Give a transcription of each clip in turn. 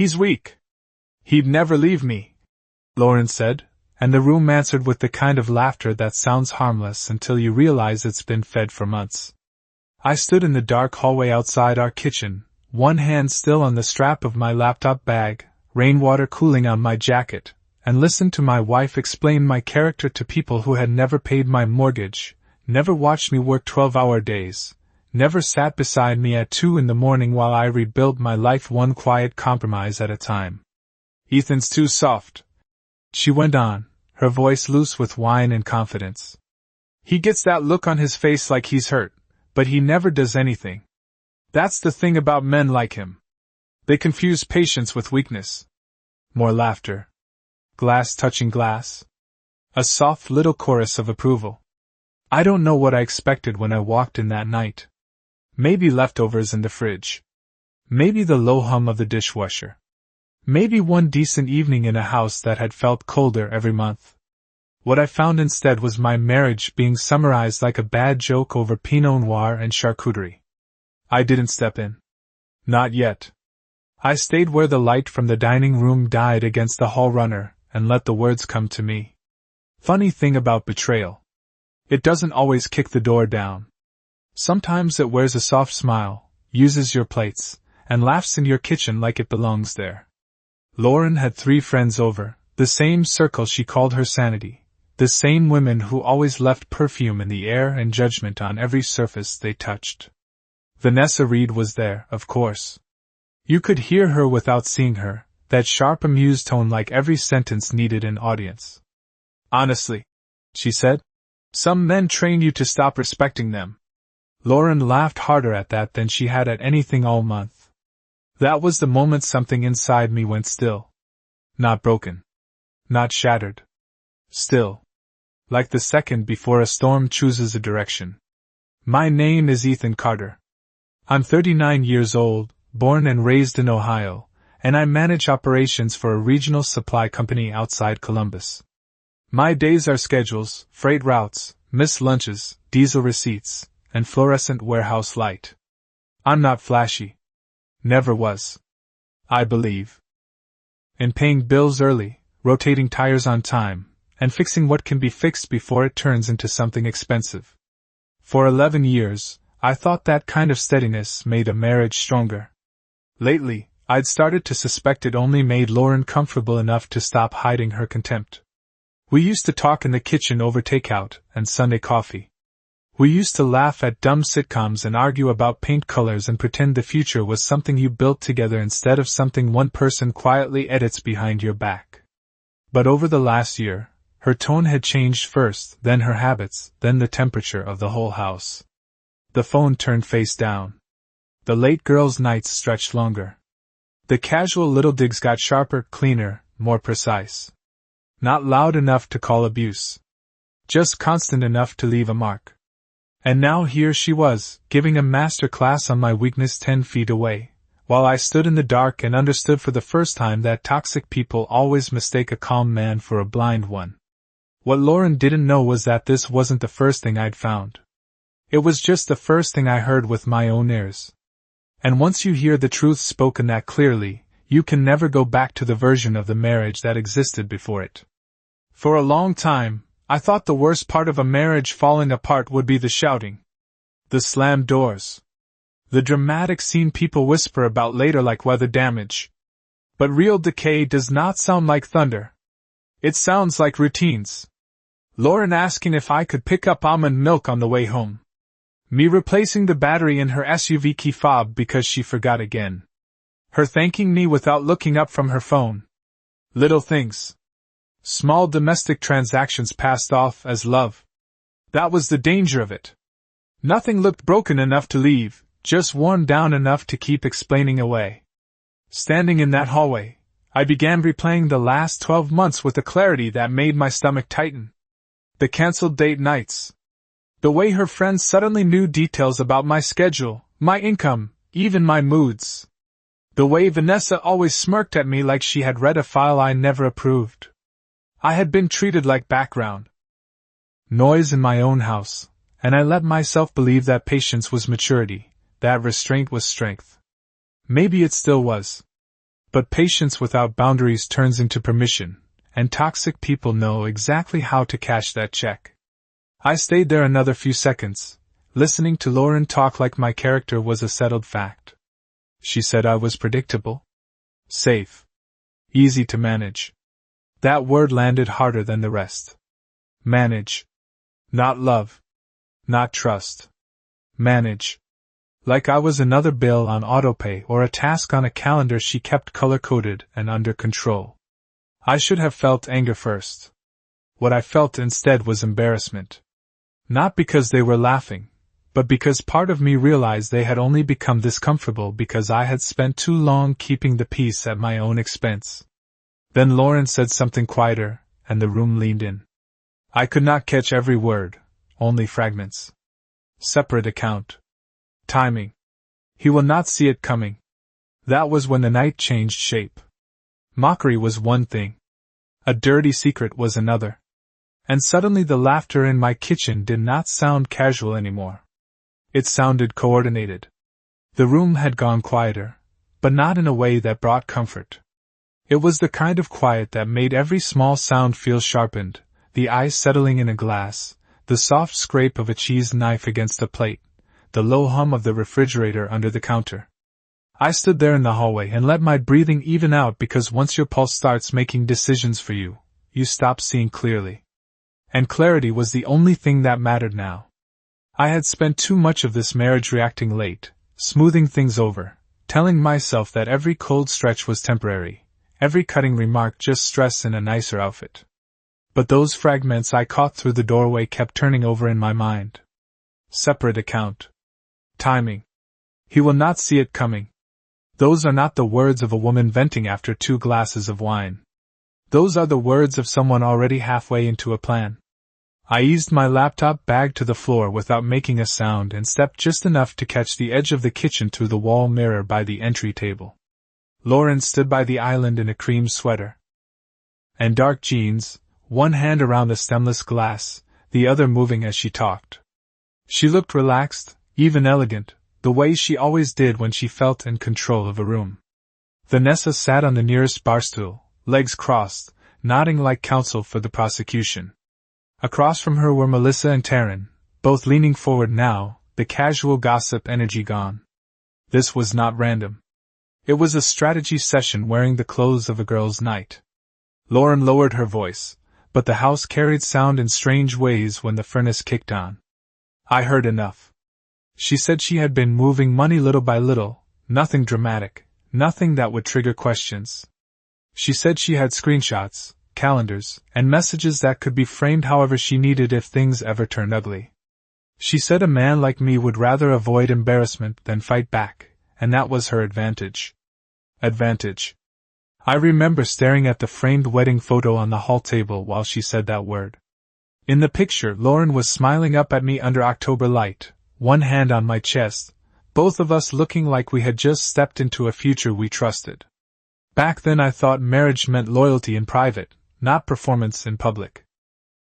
He's weak. He'd never leave me, Lauren said, and the room answered with the kind of laughter that sounds harmless until you realize it's been fed for months. I stood in the dark hallway outside our kitchen, one hand still on the strap of my laptop bag, rainwater cooling on my jacket, and listened to my wife explain my character to people who had never paid my mortgage, never watched me work 12-hour days, never sat beside me at 2 in the morning while I rebuilt my life one quiet compromise at a time. Ethan's too soft, she went on, her voice loose with wine and confidence. He gets that look on his face like he's hurt, but he never does anything. That's the thing about men like him. They confuse patience with weakness. More laughter. Glass touching glass. A soft little chorus of approval. I don't know what I expected when I walked in that night. Maybe leftovers in the fridge. Maybe the low hum of the dishwasher. Maybe one decent evening in a house that had felt colder every month. What I found instead was my marriage being summarized like a bad joke over Pinot Noir and charcuterie. I didn't step in. Not yet. I stayed where the light from the dining room died against the hall runner, and let the words come to me. Funny thing about betrayal. It doesn't always kick the door down. Sometimes it wears a soft smile, uses your plates, and laughs in your kitchen like it belongs there. Lauren had 3 friends over, the same circle she called her sanity, the same women who always left perfume in the air and judgment on every surface they touched. Vanessa Reed was there, of course. You could hear her without seeing her, that sharp amused tone like every sentence needed an audience. Honestly, she said, some men train you to stop respecting them. Lauren laughed harder at that than she had at anything all month. That was the moment something inside me went still. Not broken. Not shattered. Still. Like the second before a storm chooses a direction. My name is Ethan Carter. I'm 39 years old, born and raised in Ohio, and I manage operations for a regional supply company outside Columbus. My days are schedules, freight routes, missed lunches, diesel receipts, and fluorescent warehouse light. I'm not flashy. Never was. I believe in paying bills early, rotating tires on time, and fixing what can be fixed before it turns into something expensive. For 11 years, I thought that kind of steadiness made a marriage stronger. Lately, I'd started to suspect it only made Lauren comfortable enough to stop hiding her contempt. We used to talk in the kitchen over takeout and Sunday coffee. We used to laugh at dumb sitcoms and argue about paint colors and pretend the future was something you built together instead of something one person quietly edits behind your back. But over the last year, her tone had changed first, then her habits, then the temperature of the whole house. The phone turned face down. The late girls' nights stretched longer. The casual little digs got sharper, cleaner, more precise. Not loud enough to call abuse. Just constant enough to leave a mark. And now here she was, giving a master class on my weakness 10 feet away, while I stood in the dark and understood for the first time that toxic people always mistake a calm man for a blind one. What Lauren didn't know was that this wasn't the first thing I'd found. It was just the first thing I heard with my own ears. And once you hear the truth spoken that clearly, you can never go back to the version of the marriage that existed before it. For a long time, I thought the worst part of a marriage falling apart would be the shouting. The slammed doors. The dramatic scene people whisper about later like weather damage. But real decay does not sound like thunder. It sounds like routines. Lauren asking if I could pick up almond milk on the way home. Me replacing the battery in her SUV key fob because she forgot again. Her thanking me without looking up from her phone. Little things. Small domestic transactions passed off as love. That was the danger of it. Nothing looked broken enough to leave, just worn down enough to keep explaining away. Standing in that hallway, I began replaying the last 12 months with a clarity that made my stomach tighten. The canceled date nights. The way her friends suddenly knew details about my schedule, my income, even my moods. The way Vanessa always smirked at me like she had read a file I never approved. I had been treated like background noise in my own house, and I let myself believe that patience was maturity, that restraint was strength. Maybe it still was. But patience without boundaries turns into permission, and toxic people know exactly how to cash that check. I stayed there another few seconds, listening to Lauren talk like my character was a settled fact. She said I was predictable, safe, easy to manage. That word landed harder than the rest. Manage. Not love. Not trust. Manage. Like I was another bill on autopay or a task on a calendar she kept color-coded and under control. I should have felt anger first. What I felt instead was embarrassment. Not because they were laughing, but because part of me realized they had only become this comfortable because I had spent too long keeping the peace at my own expense. Then Lauren said something quieter, and the room leaned in. I could not catch every word, only fragments. Separate account. Timing. He will not see it coming. That was when the night changed shape. Mockery was one thing. A dirty secret was another. And suddenly the laughter in my kitchen did not sound casual anymore. It sounded coordinated. The room had gone quieter, but not in a way that brought comfort. It was the kind of quiet that made every small sound feel sharpened, the ice settling in a glass, the soft scrape of a cheese knife against a plate, the low hum of the refrigerator under the counter. I stood there in the hallway and let my breathing even out because once your pulse starts making decisions for you, you stop seeing clearly. And clarity was the only thing that mattered now. I had spent too much of this marriage reacting late, smoothing things over, telling myself that every cold stretch was temporary, every cutting remark just stress in a nicer outfit. But those fragments I caught through the doorway kept turning over in my mind. Separate account. Timing. He will not see it coming. Those are not the words of a woman venting after 2 glasses of wine. Those are the words of someone already halfway into a plan. I eased my laptop bag to the floor without making a sound and stepped just enough to catch the edge of the kitchen through the wall mirror by the entry table. Lauren stood by the island in a cream sweater and dark jeans, one hand around the stemless glass, the other moving as she talked. She looked relaxed, even elegant, the way she always did when she felt in control of a room. Vanessa sat on the nearest barstool, legs crossed, nodding like counsel for the prosecution. Across from her were Melissa and Taryn, both leaning forward now, the casual gossip energy gone. This was not random. It was a strategy session wearing the clothes of a girl's night. Lauren lowered her voice, but the house carried sound in strange ways when the furnace kicked on. I heard enough. She said she had been moving money little by little, nothing dramatic, nothing that would trigger questions. She said she had screenshots, calendars, and messages that could be framed however she needed if things ever turned ugly. She said a man like me would rather avoid embarrassment than fight back, and that was her advantage. Advantage. I remember staring at the framed wedding photo on the hall table while she said that word. In the picture, Lauren was smiling up at me under October light, one hand on my chest, both of us looking like we had just stepped into a future we trusted. Back then I thought marriage meant loyalty in private, not performance in public.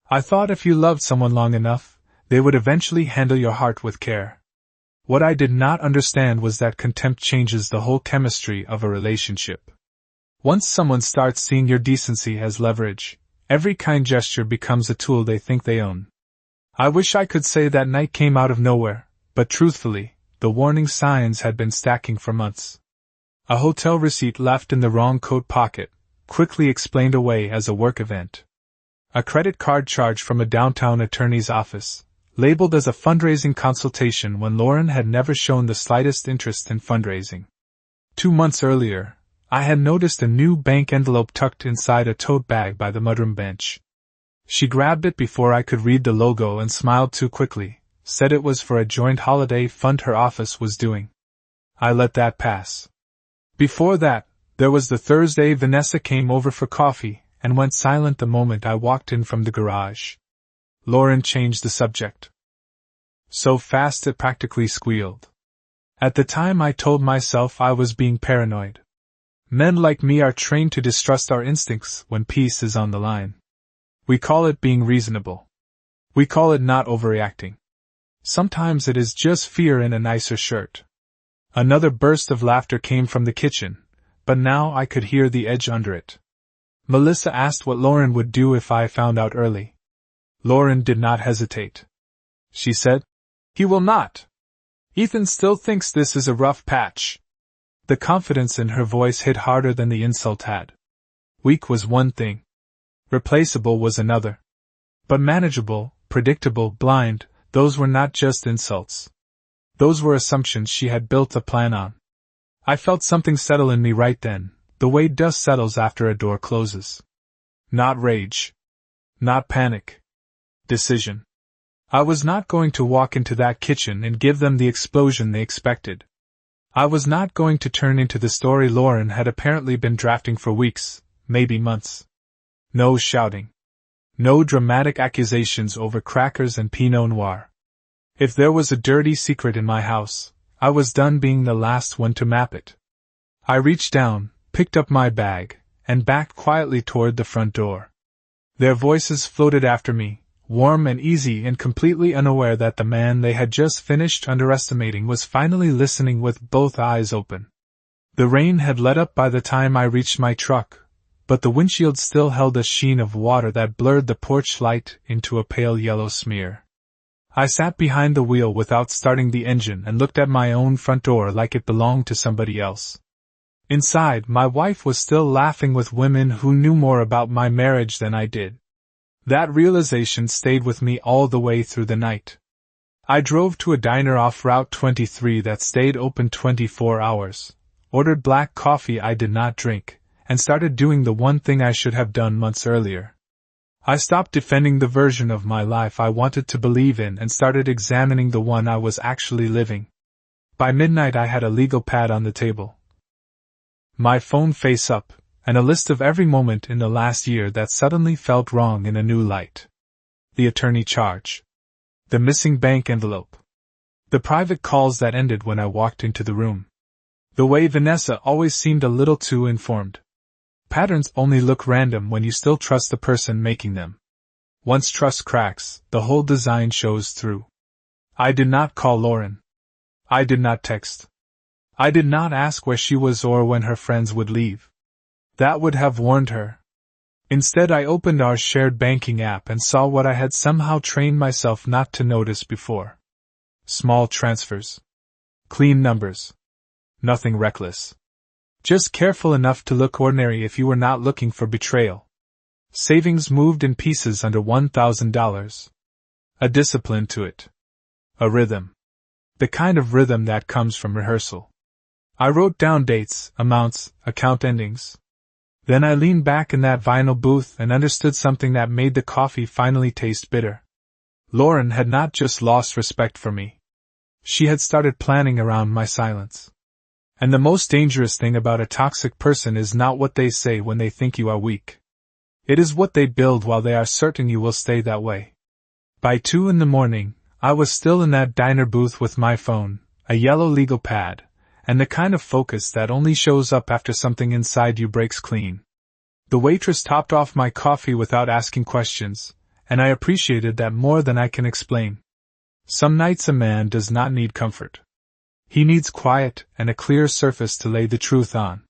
I thought if you loved someone long enough, they would eventually handle your heart with care. What I did not understand was that contempt changes the whole chemistry of a relationship. Once someone starts seeing your decency as leverage, every kind gesture becomes a tool they think they own. I wish I could say that night came out of nowhere, but truthfully, the warning signs had been stacking for months. A hotel receipt left in the wrong coat pocket, quickly explained away as a work event. A credit card charge from a downtown attorney's office, labeled as a fundraising consultation when Lauren had never shown the slightest interest in fundraising. 2 months earlier, I had noticed a new bank envelope tucked inside a tote bag by the mudroom bench. She grabbed it before I could read the logo and smiled too quickly, said it was for a joint holiday fund her office was doing. I let that pass. Before that, there was the Thursday Vanessa came over for coffee and went silent the moment I walked in from the garage. Lauren changed the subject. So fast it practically squealed. At the time I told myself I was being paranoid. Men like me are trained to distrust our instincts when peace is on the line. We call it being reasonable. We call it not overreacting. Sometimes it is just fear in a nicer shirt. Another burst of laughter came from the kitchen, but now I could hear the edge under it. Melissa asked what Lauren would do if I found out early. Lauren did not hesitate. She said, "He will not. Ethan still thinks this is a rough patch." The confidence in her voice hit harder than the insult had. Weak was one thing. Replaceable was another. But manageable, predictable, blind, those were not just insults. Those were assumptions she had built a plan on. I felt something settle in me right then, the way dust settles after a door closes. Not rage. Not panic. Decision. I was not going to walk into that kitchen and give them the explosion they expected. I was not going to turn into the story Lauren had apparently been drafting for weeks, maybe months. No shouting. No dramatic accusations over crackers and Pinot Noir. If there was a dirty secret in my house, I was done being the last one to map it. I reached down, picked up my bag, and backed quietly toward the front door. Their voices floated after me, warm and easy and completely unaware that the man they had just finished underestimating was finally listening with both eyes open. The rain had let up by the time I reached my truck, but the windshield still held a sheen of water that blurred the porch light into a pale yellow smear. I sat behind the wheel without starting the engine and looked at my own front door like it belonged to somebody else. Inside, my wife was still laughing with women who knew more about my marriage than I did. That realization stayed with me all the way through the night. I drove to a diner off Route 23 that stayed open 24 hours, ordered black coffee I did not drink, and started doing the one thing I should have done months earlier. I stopped defending the version of my life I wanted to believe in and started examining the one I was actually living. By midnight I had a legal pad on the table, my phone face up, and a list of every moment in the last year that suddenly felt wrong in a new light. The attorney charge. The missing bank envelope. The private calls that ended when I walked into the room. The way Vanessa always seemed a little too informed. Patterns only look random when you still trust the person making them. Once trust cracks, the whole design shows through. I did not call Lauren. I did not text. I did not ask where she was or when her friends would leave. That would have warned her. Instead, I opened our shared banking app and saw what I had somehow trained myself not to notice before. Small transfers. Clean numbers. Nothing reckless. Just careful enough to look ordinary if you were not looking for betrayal. Savings moved in pieces under $1,000. A discipline to it. A rhythm. The kind of rhythm that comes from rehearsal. I wrote down dates, amounts, account endings. Then I leaned back in that vinyl booth and understood something that made the coffee finally taste bitter. Lauren had not just lost respect for me. She had started planning around my silence. And the most dangerous thing about a toxic person is not what they say when they think you are weak. It is what they build while they are certain you will stay that way. By 2 a.m, I was still in that diner booth with my phone, a yellow legal pad, and the kind of focus that only shows up after something inside you breaks clean. The waitress topped off my coffee without asking questions, and I appreciated that more than I can explain. Some nights a man does not need comfort. He needs quiet and a clear surface to lay the truth on.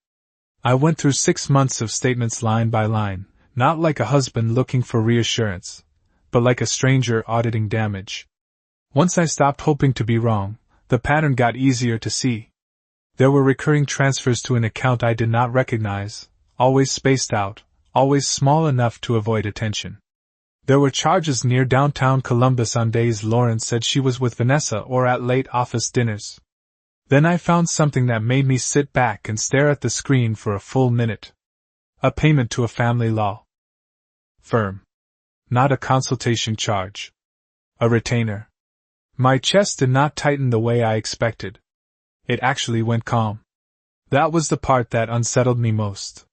I went through 6 months of statements line by line, not like a husband looking for reassurance, but like a stranger auditing damage. Once I stopped hoping to be wrong, the pattern got easier to see. There were recurring transfers to an account I did not recognize, always spaced out, always small enough to avoid attention. There were charges near downtown Columbus on days Lauren said she was with Vanessa or at late office dinners. Then I found something that made me sit back and stare at the screen for a full minute. A payment to a family law firm. Not a consultation charge. A retainer. My chest did not tighten the way I expected. It actually went calm. That was the part that unsettled me most.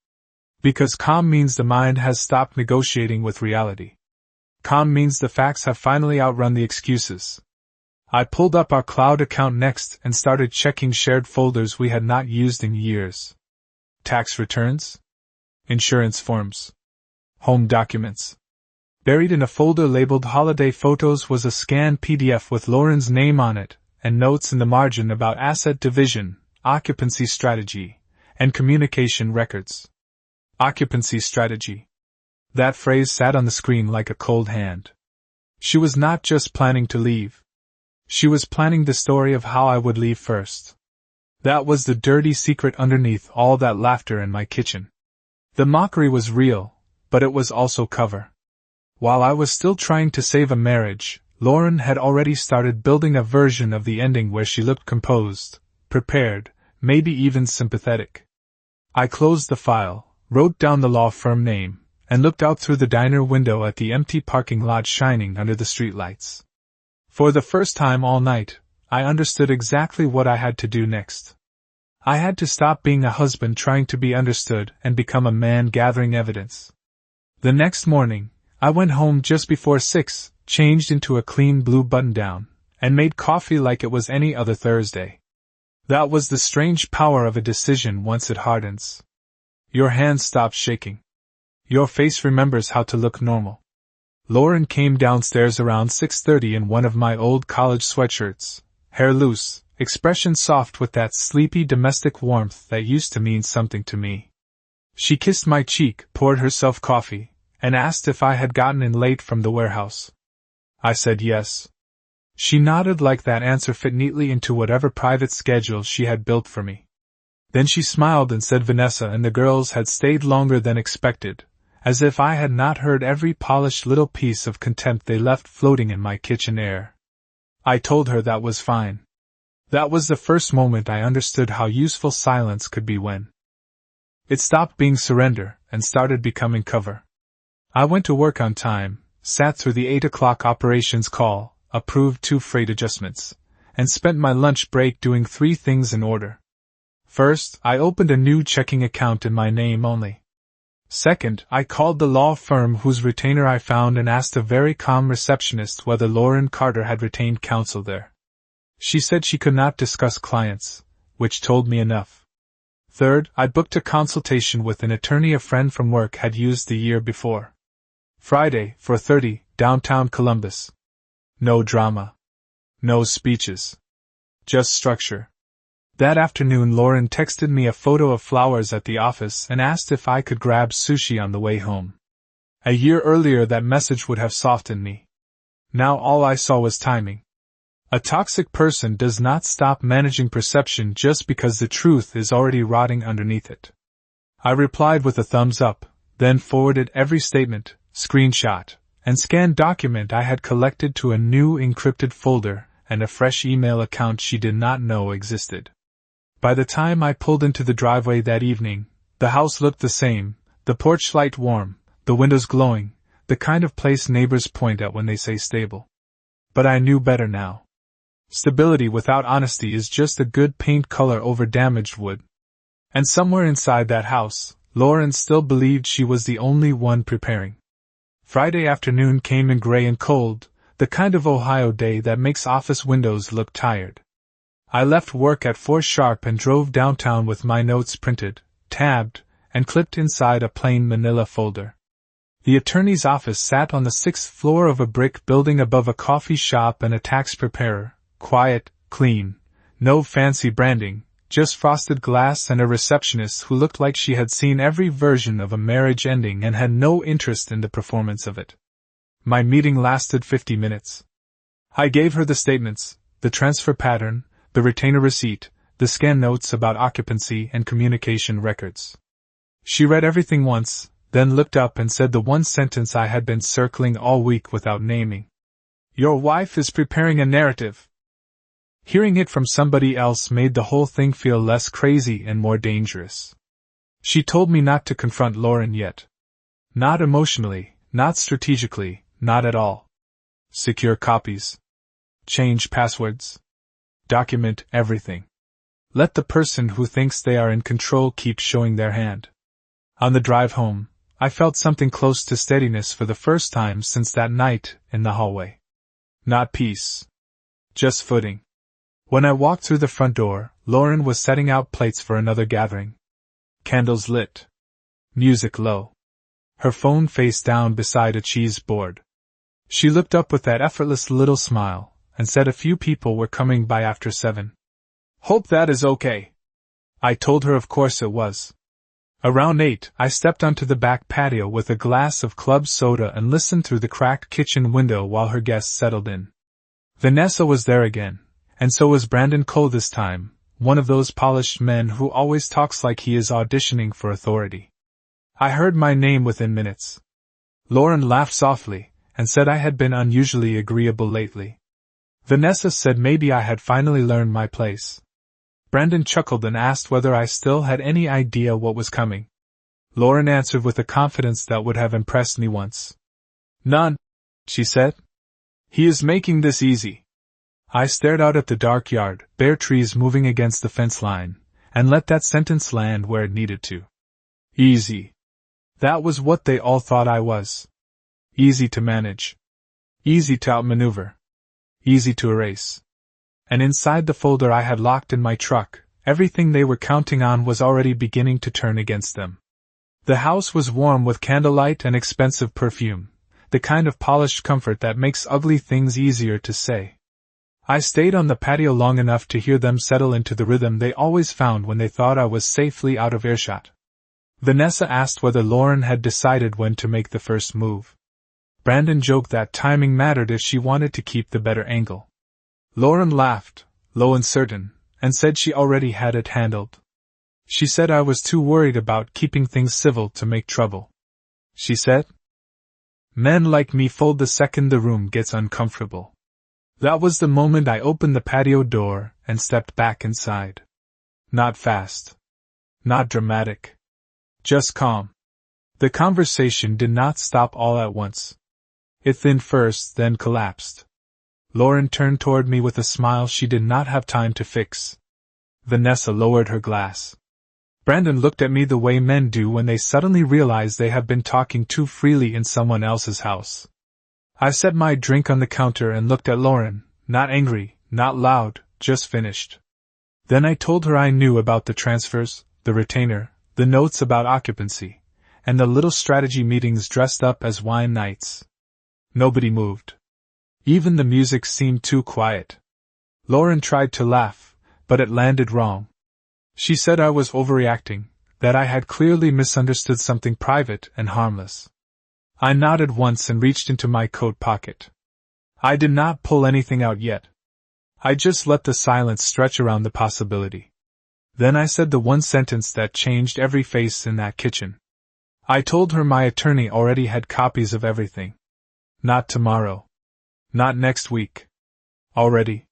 Because calm means the mind has stopped negotiating with reality. Calm means the facts have finally outrun the excuses. I pulled up our cloud account next and started checking shared folders we had not used in years. Tax returns? Insurance forms. Home documents. Buried in a folder labeled Holiday Photos was a scanned PDF with Lauren's name on it, and notes in the margin about asset division, occupancy strategy, and communication records. Occupancy strategy. That phrase sat on the screen like a cold hand. She was not just planning to leave. She was planning the story of how I would leave first. That was the dirty secret underneath all that laughter in my kitchen. The mockery was real, but it was also cover. While I was still trying to save a marriage, Lauren had already started building a version of the ending where she looked composed, prepared, maybe even sympathetic. I closed the file, wrote down the law firm name, and looked out through the diner window at the empty parking lot shining under the streetlights. For the first time all night, I understood exactly what I had to do next. I had to stop being a husband trying to be understood and become a man gathering evidence. The next morning, I went home just before 6, changed into a clean blue button-down, and made coffee like it was any other Thursday. That was the strange power of a decision once it hardens. Your hands stop shaking. Your face remembers how to look normal. Lauren came downstairs around 6:30 in one of my old college sweatshirts, hair loose, expression soft with that sleepy domestic warmth that used to mean something to me. She kissed my cheek, poured herself coffee, and asked if I had gotten in late from the warehouse. I said yes. She nodded like that answer fit neatly into whatever private schedule she had built for me. Then she smiled and said Vanessa and the girls had stayed longer than expected, as if I had not heard every polished little piece of contempt they left floating in my kitchen air. I told her that was fine. That was the first moment I understood how useful silence could be when it stopped being surrender and started becoming cover. I went to work on time, sat through the 8 o'clock operations call, approved 2 freight adjustments, and spent my lunch break doing 3 things in order. First, I opened a new checking account in my name only. Second, I called the law firm whose retainer I found and asked a very calm receptionist whether Lauren Carter had retained counsel there. She said she could not discuss clients, which told me enough. Third, I booked a consultation with an attorney a friend from work had used the year before. Friday, 4:30, downtown Columbus. No drama. No speeches. Just structure. That afternoon Lauren texted me a photo of flowers at the office and asked if I could grab sushi on the way home. A year earlier that message would have softened me. Now all I saw was timing. A toxic person does not stop managing perception just because the truth is already rotting underneath it. I replied with a thumbs up, then forwarded every statement, screenshot, and scanned document I had collected to a new encrypted folder and a fresh email account she did not know existed. By the time I pulled into the driveway that evening, the house looked the same, the porch light warm, the windows glowing, the kind of place neighbors point at when they say stable. But I knew better now. Stability without honesty is just a good paint color over damaged wood. And somewhere inside that house, Lauren still believed she was the only one preparing. Friday afternoon came in gray and cold, the kind of Ohio day that makes office windows look tired. I left work at 4 sharp and drove downtown with my notes printed, tabbed, and clipped inside a plain manila folder. The attorney's office sat on the 6th floor of a brick building above a coffee shop and a tax preparer. Quiet, clean, no fancy branding, just frosted glass and a receptionist who looked like she had seen every version of a marriage ending and had no interest in the performance of it. My meeting lasted 50 minutes. I gave her the statements, the transfer pattern, the retainer receipt, the scan notes about occupancy and communication records. She read everything once, then looked up and said the one sentence I had been circling all week without naming. "Your wife is preparing a narrative." Hearing it from somebody else made the whole thing feel less crazy and more dangerous. She told me not to confront Lauren yet. Not emotionally, not strategically, not at all. Secure copies. Change passwords. Document everything. Let the person who thinks they are in control keep showing their hand. On the drive home, I felt something close to steadiness for the first time since that night in the hallway. Not peace. Just footing. When I walked through the front door, Lauren was setting out plates for another gathering. Candles lit. Music low. Her phone face down beside a cheese board. She looked up with that effortless little smile, and said a few people were coming by after 7. "Hope that is okay." I told her of course it was. Around 8, I stepped onto the back patio with a glass of club soda and listened through the cracked kitchen window while her guests settled in. Vanessa was there again, and so was Brandon Cole this time, one of those polished men who always talks like he is auditioning for authority. I heard my name within minutes. Lauren laughed softly, and said I had been unusually agreeable lately. Vanessa said maybe I had finally learned my place. Brandon chuckled and asked whether I still had any idea what was coming. Lauren answered with a confidence that would have impressed me once. None, she said. He is making this easy. I stared out at the dark yard, bare trees moving against the fence line, and let that sentence land where it needed to. Easy. That was what they all thought I was. Easy to manage. Easy to outmaneuver. Easy to erase. And inside the folder I had locked in my truck, everything they were counting on was already beginning to turn against them. The house was warm with candlelight and expensive perfume, the kind of polished comfort that makes ugly things easier to say. I stayed on the patio long enough to hear them settle into the rhythm they always found when they thought I was safely out of earshot. Vanessa asked whether Lauren had decided when to make the first move. Brandon joked that timing mattered if she wanted to keep the better angle. Lauren laughed, low and certain, and said she already had it handled. She said I was too worried about keeping things civil to make trouble. She said, "Men like me fold the second the room gets uncomfortable." That was the moment I opened the patio door and stepped back inside. Not fast. Not dramatic. Just calm. The conversation did not stop all at once. It thinned first, then collapsed. Lauren turned toward me with a smile she did not have time to fix. Vanessa lowered her glass. Brandon looked at me the way men do when they suddenly realize they have been talking too freely in someone else's house. I set my drink on the counter and looked at Lauren, not angry, not loud, just finished. Then I told her I knew about the transfers, the retainer, the notes about occupancy, and the little strategy meetings dressed up as wine nights. Nobody moved. Even the music seemed too quiet. Lauren tried to laugh, but it landed wrong. She said I was overreacting, that I had clearly misunderstood something private and harmless. I nodded once and reached into my coat pocket. I did not pull anything out yet. I just let the silence stretch around the possibility. Then I said the one sentence that changed every face in that kitchen. I told her my attorney already had copies of everything. Not tomorrow. Not next week. Already.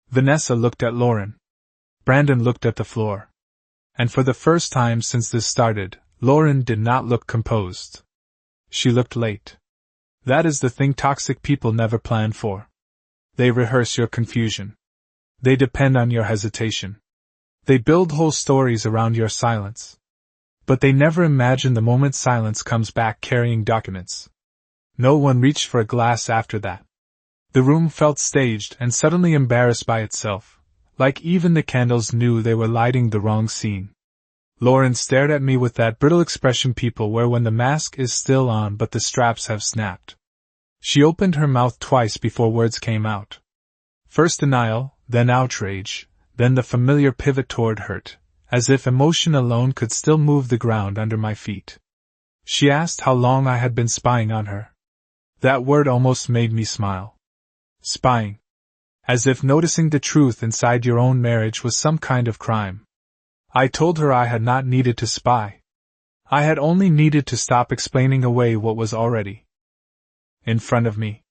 Vanessa looked at Lauren. Brandon looked at the floor. And for the first time since this started, Lauren did not look composed. She looked late. That is the thing toxic people never plan for. They rehearse your confusion. They depend on your hesitation. They build whole stories around your silence. But they never imagine the moment silence comes back carrying documents. No one reached for a glass after that. The room felt staged and suddenly embarrassed by itself, like even the candles knew they were lighting the wrong scene. Lauren stared at me with that brittle expression people wear when the mask is still on but the straps have snapped. She opened her mouth twice before words came out. First denial, then outrage, then the familiar pivot toward hurt, as if emotion alone could still move the ground under my feet. She asked how long I had been spying on her. That word almost made me smile. Spying. As if noticing the truth inside your own marriage was some kind of crime. I told her I had not needed to spy. I had only needed to stop explaining away what was already in front of me.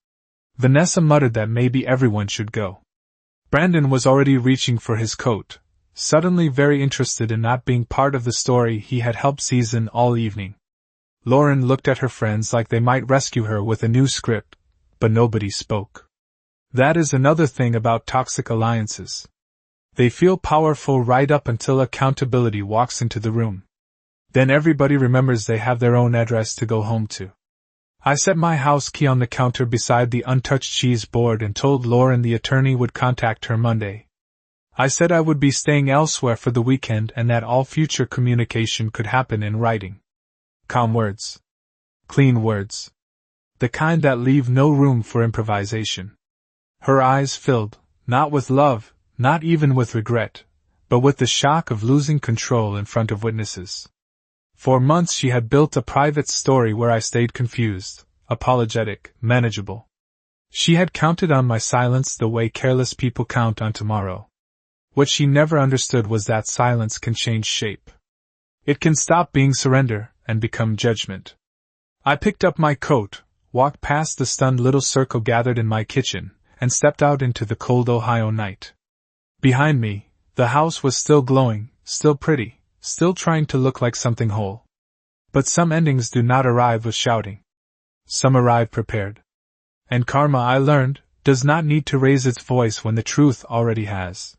Vanessa muttered that maybe everyone should go. Brandon was already reaching for his coat, suddenly very interested in not being part of the story he had helped season all evening. Lauren looked at her friends like they might rescue her with a new script, but nobody spoke. That is another thing about toxic alliances. They feel powerful right up until accountability walks into the room. Then everybody remembers they have their own address to go home to. I set my house key on the counter beside the untouched cheese board and told Lauren the attorney would contact her Monday. I said I would be staying elsewhere for the weekend and that all future communication could happen in writing. Calm words. Clean words. The kind that leave no room for improvisation. Her eyes filled, not with love, not even with regret, but with the shock of losing control in front of witnesses. For months she had built a private story where I stayed confused, apologetic, manageable. She had counted on my silence the way careless people count on tomorrow. What she never understood was that silence can change shape. It can stop being surrender and become judgment. I picked up my coat, walked past the stunned little circle gathered in my kitchen, and stepped out into the cold Ohio night. Behind me, the house was still glowing, still pretty, still trying to look like something whole. But some endings do not arrive with shouting. Some arrive prepared. And karma, I learned, does not need to raise its voice when the truth already has.